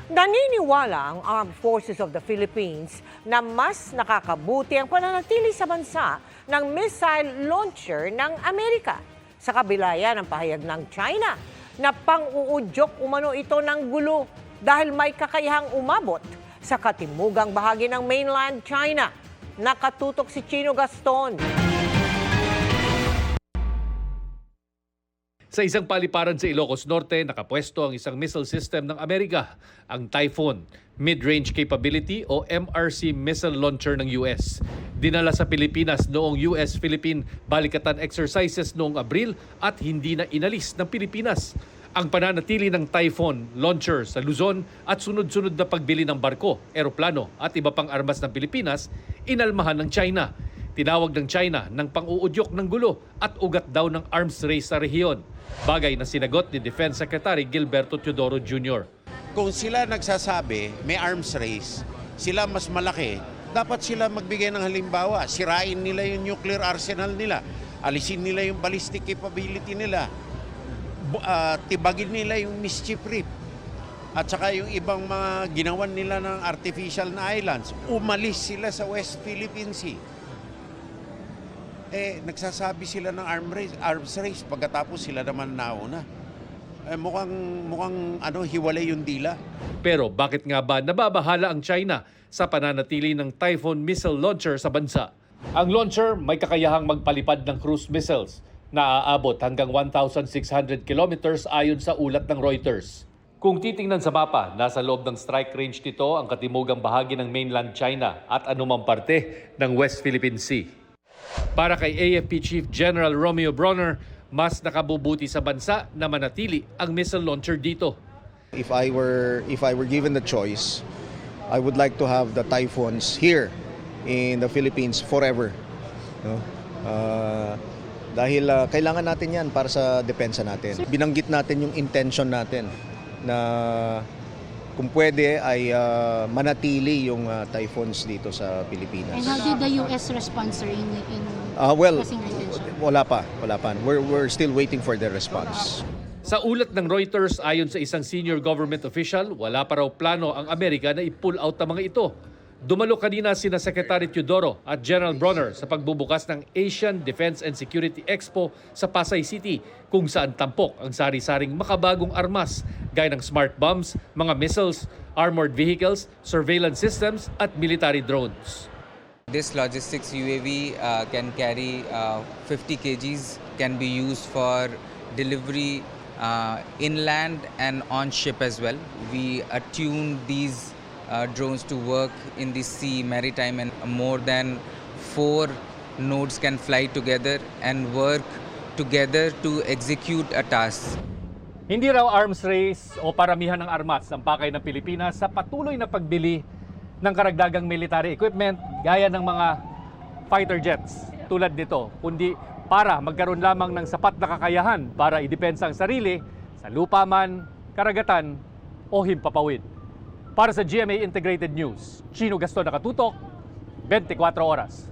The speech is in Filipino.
Naniniwala ang Armed Forces of the Philippines na mas nakakabuti ang pananatili sa bansa ng missile launcher ng Amerika. Sa kabila yan ang pahayag ng China na pang-uudyok umano ito ng gulo dahil may kakayahang umabot sa katimugang bahagi ng mainland China. Nakatutok si Chino Gaston. Sa isang paliparan sa Ilocos Norte, nakapwesto ang isang missile system ng Amerika, ang Typhoon Mid-Range Capability o MRC missile launcher ng US. Dinala sa Pilipinas noong US-Philippine Balikatan Exercises noong Abril at hindi na inalis ng Pilipinas. Ang pananatili ng Typhoon launcher sa Luzon at sunod-sunod na pagbili ng barko, eroplano at iba pang armas ng Pilipinas, inalmahan ng China. Tinawag ng China ng pang-uudyok ng gulo at ugat daw ng arms race sa rehiyon. Bagay na sinagot ni Defense Secretary Gilberto Teodoro Jr. Kung sila nagsasabi may arms race, sila mas malaki, dapat sila magbigay ng halimbawa. Sirain nila yung nuclear arsenal nila, alisin nila yung ballistic capability nila, tibagin nila yung mischief reef, at saka yung ibang mga ginawan nila ng artificial na islands. Umalis sila sa West Philippine Sea. Nagsasabi sila ng arms race pagkatapos sila naman nauna. Mukhang hiwalay yung dila. Pero bakit nga ba nababahala ang China sa pananatili ng Typhoon missile launcher sa bansa? Ang launcher may kakayahang magpalipad ng cruise missiles na aabot hanggang 1,600 kilometers ayon sa ulat ng Reuters. Kung titingnan sa mapa, nasa loob ng strike range nito ang katimugang bahagi ng mainland China at anumang parte ng West Philippine Sea. Para kay AFP Chief General Romeo Bronner, mas nakabubuti sa bansa na manatili ang missile launcher dito. If I were given the choice, I would like to have the Typhoons here in the Philippines forever. No? Dahil kailangan natin yan para sa depensa natin. Binanggit natin yung intention natin na kung pwede ay manatili yung Typhoons dito sa Pilipinas. And how did the US respond, sir, in well, expressing their intention? wala pa. We're still waiting for their response. Sa ulat ng Reuters, ayon sa isang senior government official, wala pa raw plano ang Amerika na i-pull out ang mga ito. Dumalo kanina sina Secretary Teodoro at General Bronner sa pagbubukas ng Asian Defense and Security Expo sa Pasay City, kung saan tampok ang sari-saring makabagong armas gaya ng smart bombs, mga missiles, armored vehicles, surveillance systems at military drones. This logistics UAV can carry 50 kgs, can be used for delivery inland and on ship as well. We attune these drones to work in the sea, maritime, and more than 4 nodes can fly together and work together to execute a task. Hindi raw arms race o paramihan ng armas ang pakay ng Pilipinas sa patuloy na pagbili ng karagdagang military equipment gaya ng mga fighter jets tulad nito, kundi para magkaroon lamang ng sapat na kakayahan para idepensa ang sarili sa lupa man, karagatan o himpapawid. Para sa GMA Integrated News, Chino Gaston, nakatutok, 24 oras.